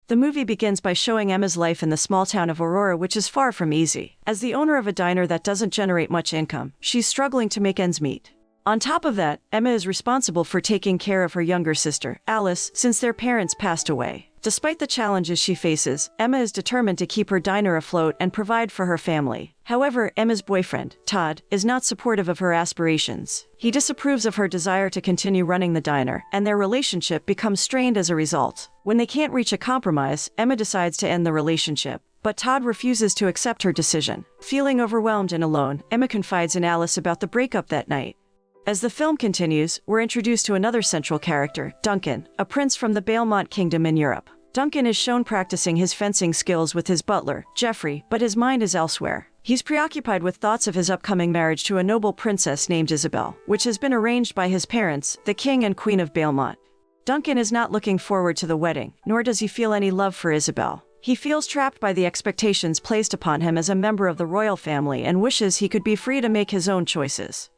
The movie begins by showing Emma's life in the small town of Aurora, which is far from easy. As the owner of a diner that doesn't generate much income, she's struggling to make ends meet. On top of that, Emma is responsible for taking care of her younger sister, Alice, since their parents passed away. Despite the challenges she faces, Emma is determined to keep her diner afloat and provide for her family. However, Emma's boyfriend, Todd, is not supportive of her aspirations. He disapproves of her desire to continue running the diner, and their relationship becomes strained as a result. When they can't reach a compromise, Emma decides to end the relationship. But Todd refuses to accept her decision. Feeling overwhelmed and alone, Emma confides in Alice about the breakup that night. As the film continues, we're introduced to another central character, Duncan, a prince from the Belmont Kingdom in Europe. Duncan is shown practicing his fencing skills with his butler, Geoffrey, but his mind is elsewhere. He's preoccupied with thoughts of his upcoming marriage to a noble princess named Isabel, which has been arranged by his parents, the King and Queen of Belmont. Duncan is not looking forward to the wedding, nor does he feel any love for Isabel. He feels trapped by the expectations placed upon him as a member of the royal family and wishes he could be free to make his own choices.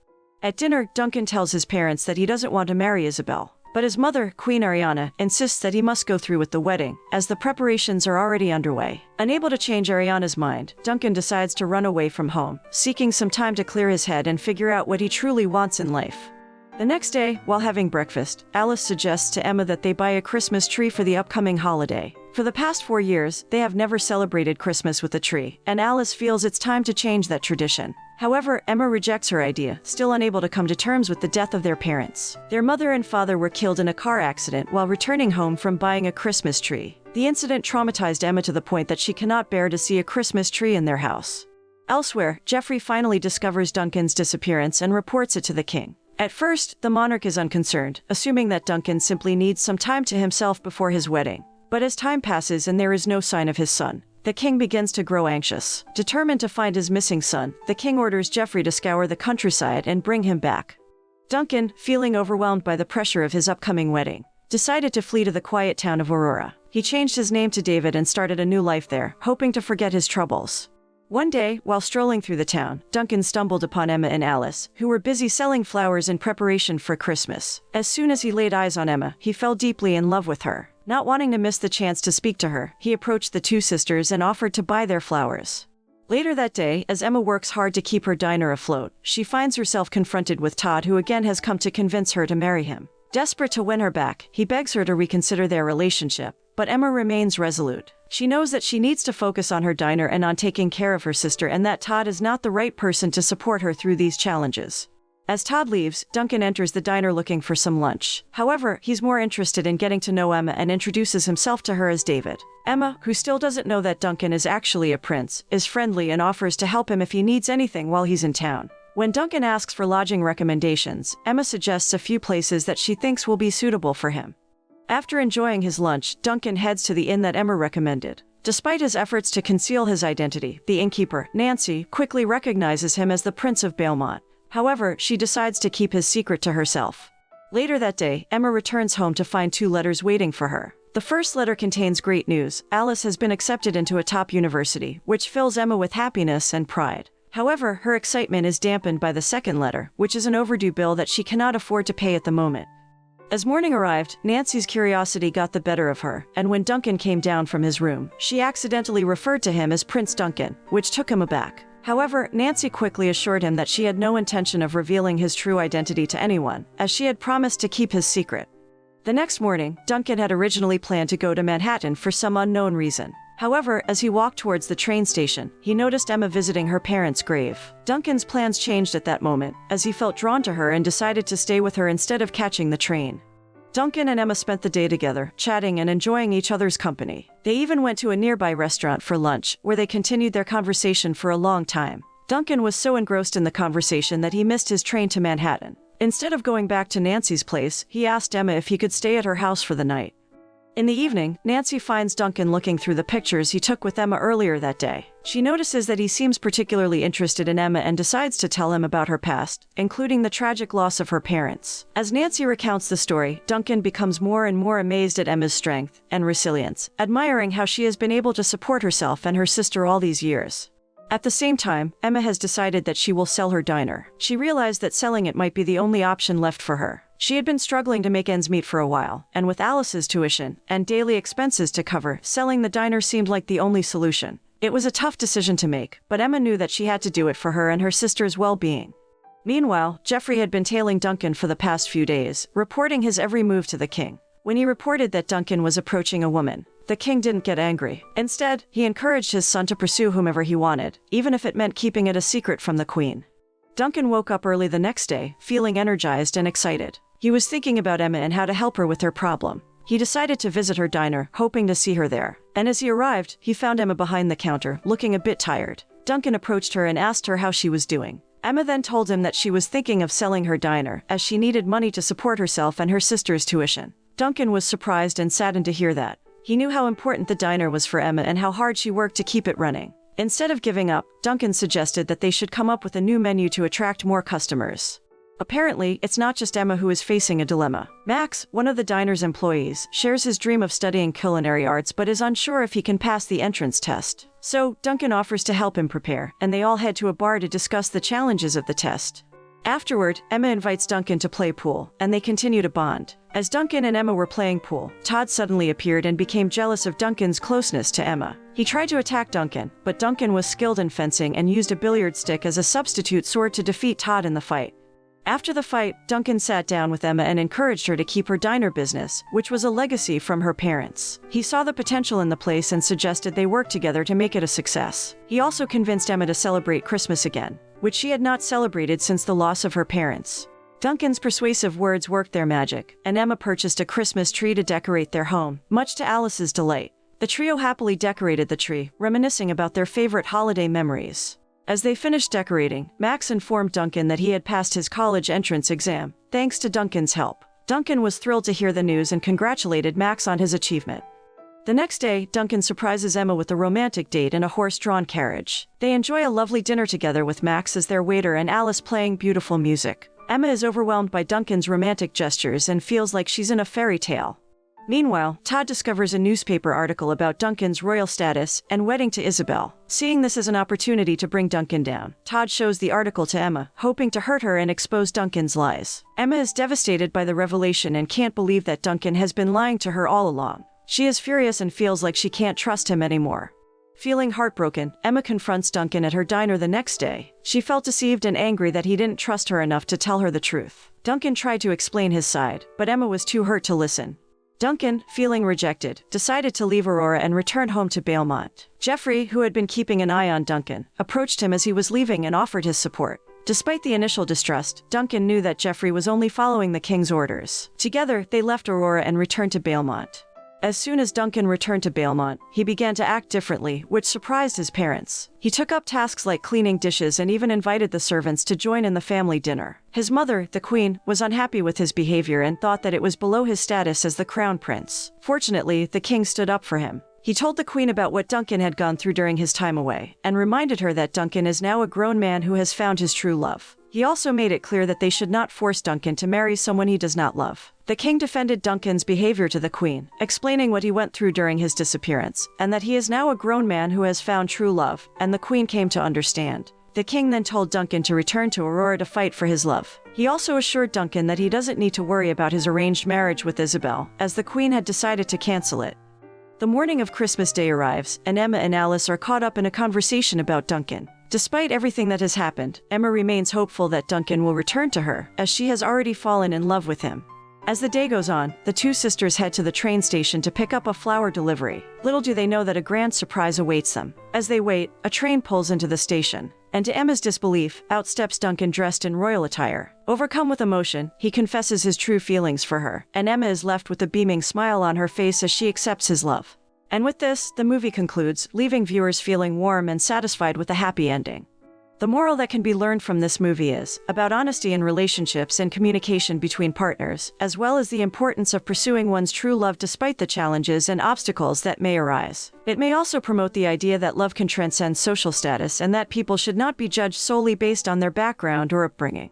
At dinner, Duncan tells his parents that he doesn't want to marry Isabel. But his mother, Queen Ariana, insists that he must go through with the wedding, as the preparations are already underway. Unable to change Ariana's mind, Duncan decides to run away from home, seeking some time to clear his head and figure out what he truly wants in life. The next day, while having breakfast, Alice suggests to Emma that they buy a Christmas tree for the upcoming holiday. For the past 4 years, they have never celebrated Christmas with a tree, and Alice feels it's time to change that tradition. However, Emma rejects her idea, still unable to come to terms with the death of their parents. Their mother and father were killed in a car accident while returning home from buying a Christmas tree. The incident traumatized Emma to the point that she cannot bear to see a Christmas tree in their house. Elsewhere, Geoffrey finally discovers Duncan's disappearance and reports it to the king. At first, the monarch is unconcerned, assuming that Duncan simply needs some time to himself before his wedding. But as time passes and there is no sign of his son, the king begins to grow anxious. Determined to find his missing son, the king orders Geoffrey to scour the countryside and bring him back. Duncan, feeling overwhelmed by the pressure of his upcoming wedding, decided to flee to the quiet town of Aurora. He changed his name to David and started a new life there, hoping to forget his troubles. One day, while strolling through the town, Duncan stumbled upon Emma and Alice, who were busy selling flowers in preparation for Christmas. As soon as he laid eyes on Emma, he fell deeply in love with her. Not wanting to miss the chance to speak to her, he approached the two sisters and offered to buy their flowers. Later that day, as Emma works hard to keep her diner afloat, she finds herself confronted with Todd, who again has come to convince her to marry him. Desperate to win her back, he begs her to reconsider their relationship, but Emma remains resolute. She knows that she needs to focus on her diner and on taking care of her sister, and that Todd is not the right person to support her through these challenges. As Todd leaves, Duncan enters the diner looking for some lunch. However, he's more interested in getting to know Emma and introduces himself to her as David. Emma, who still doesn't know that Duncan is actually a prince, is friendly and offers to help him if he needs anything while he's in town. When Duncan asks for lodging recommendations, Emma suggests a few places that she thinks will be suitable for him. After enjoying his lunch, Duncan heads to the inn that Emma recommended. Despite his efforts to conceal his identity, the innkeeper, Nancy, quickly recognizes him as the Prince of Belmont. However, she decides to keep his secret to herself. Later that day, Emma returns home to find 2 letters waiting for her. The first letter contains great news. Alice has been accepted into a top university, which fills Emma with happiness and pride. However, her excitement is dampened by the second letter, which is an overdue bill that she cannot afford to pay at the moment. As morning arrived, Nancy's curiosity got the better of her, and when Duncan came down from his room, she accidentally referred to him as Prince Duncan, which took him aback. However, Nancy quickly assured him that she had no intention of revealing his true identity to anyone, as she had promised to keep his secret. The next morning, Duncan had originally planned to go to Manhattan for some unknown reason. However, as he walked towards the train station, he noticed Emma visiting her parents' grave. Duncan's plans changed at that moment, as he felt drawn to her and decided to stay with her instead of catching the train. Duncan and Emma spent the day together, chatting and enjoying each other's company. They even went to a nearby restaurant for lunch, where they continued their conversation for a long time. Duncan was so engrossed in the conversation that he missed his train to Manhattan. Instead of going back to Nancy's place, he asked Emma if he could stay at her house for the night. In the evening, Nancy finds Duncan looking through the pictures he took with Emma earlier that day. She notices that he seems particularly interested in Emma and decides to tell him about her past, including the tragic loss of her parents. As Nancy recounts the story, Duncan becomes more and more amazed at Emma's strength and resilience, admiring how she has been able to support herself and her sister all these years. At the same time, Emma has decided that she will sell her diner. She realized that selling it might be the only option left for her. She had been struggling to make ends meet for a while, and with Alice's tuition and daily expenses to cover, selling the diner seemed like the only solution. It was a tough decision to make, but Emma knew that she had to do it for her and her sister's well-being. Meanwhile, Geoffrey had been tailing Duncan for the past few days, reporting his every move to the king. When he reported that Duncan was approaching a woman, the king didn't get angry. Instead, he encouraged his son to pursue whomever he wanted, even if it meant keeping it a secret from the queen. Duncan woke up early the next day, feeling energized and excited. He was thinking about Emma and how to help her with her problem. He decided to visit her diner, hoping to see her there. And as he arrived, he found Emma behind the counter, looking a bit tired. Duncan approached her and asked her how she was doing. Emma then told him that she was thinking of selling her diner, as she needed money to support herself and her sister's tuition. Duncan was surprised and saddened to hear that. He knew how important the diner was for Emma and how hard she worked to keep it running. Instead of giving up, Duncan suggested that they should come up with a new menu to attract more customers. Apparently, it's not just Emma who is facing a dilemma. Max, one of the diner's employees, shares his dream of studying culinary arts but is unsure if he can pass the entrance test. So, Duncan offers to help him prepare, and they all head to a bar to discuss the challenges of the test. Afterward, Emma invites Duncan to play pool, and they continue to bond. As Duncan and Emma were playing pool, Todd suddenly appeared and became jealous of Duncan's closeness to Emma. He tried to attack Duncan, but Duncan was skilled in fencing and used a billiard stick as a substitute sword to defeat Todd in the fight. After the fight, Duncan sat down with Emma and encouraged her to keep her diner business, which was a legacy from her parents. He saw the potential in the place and suggested they work together to make it a success. He also convinced Emma to celebrate Christmas again, which she had not celebrated since the loss of her parents. Duncan's persuasive words worked their magic, and Emma purchased a Christmas tree to decorate their home, much to Alice's delight. The trio happily decorated the tree, reminiscing about their favorite holiday memories. As they finished decorating, Max informed Duncan that he had passed his college entrance exam, thanks to Duncan's help. Duncan was thrilled to hear the news and congratulated Max on his achievement. The next day, Duncan surprises Emma with a romantic date in a horse-drawn carriage. They enjoy a lovely dinner together with Max as their waiter and Alice playing beautiful music. Emma is overwhelmed by Duncan's romantic gestures and feels like she's in a fairy tale. Meanwhile, Todd discovers a newspaper article about Duncan's royal status and wedding to Isabel. Seeing this as an opportunity to bring Duncan down, Todd shows the article to Emma, hoping to hurt her and expose Duncan's lies. Emma is devastated by the revelation and can't believe that Duncan has been lying to her all along. She is furious and feels like she can't trust him anymore. Feeling heartbroken, Emma confronts Duncan at her diner the next day. She felt deceived and angry that he didn't trust her enough to tell her the truth. Duncan tried to explain his side, but Emma was too hurt to listen. Duncan, feeling rejected, decided to leave Aurora and return home to Balemont. Geoffrey, who had been keeping an eye on Duncan, approached him as he was leaving and offered his support. Despite the initial distrust, Duncan knew that Geoffrey was only following the king's orders. Together, they left Aurora and returned to Balemont. As soon as Duncan returned to Balemont, he began to act differently, which surprised his parents. He took up tasks like cleaning dishes and even invited the servants to join in the family dinner. His mother, the queen, was unhappy with his behavior and thought that it was below his status as the crown prince. Fortunately, the king stood up for him. He told the queen about what Duncan had gone through during his time away, and reminded her that Duncan is now a grown man who has found his true love. He also made it clear that they should not force Duncan to marry someone he does not love. The king defended Duncan's behavior to the queen, explaining what he went through during his disappearance, and that he is now a grown man who has found true love, and the queen came to understand. The king then told Duncan to return to Aurora to fight for his love. He also assured Duncan that he doesn't need to worry about his arranged marriage with Isabel, as the queen had decided to cancel it. The morning of Christmas Day arrives, and Emma and Alice are caught up in a conversation about Duncan. Despite everything that has happened, Emma remains hopeful that Duncan will return to her, as she has already fallen in love with him. As the day goes on, the two sisters head to the train station to pick up a flower delivery. Little do they know that a grand surprise awaits them. As they wait, a train pulls into the station, and to Emma's disbelief, out steps Duncan dressed in royal attire. Overcome with emotion, he confesses his true feelings for her, and Emma is left with a beaming smile on her face as she accepts his love. And with this, the movie concludes, leaving viewers feeling warm and satisfied with a happy ending. The moral that can be learned from this movie is about honesty in relationships and communication between partners, as well as the importance of pursuing one's true love despite the challenges and obstacles that may arise. It may also promote the idea that love can transcend social status and that people should not be judged solely based on their background or upbringing.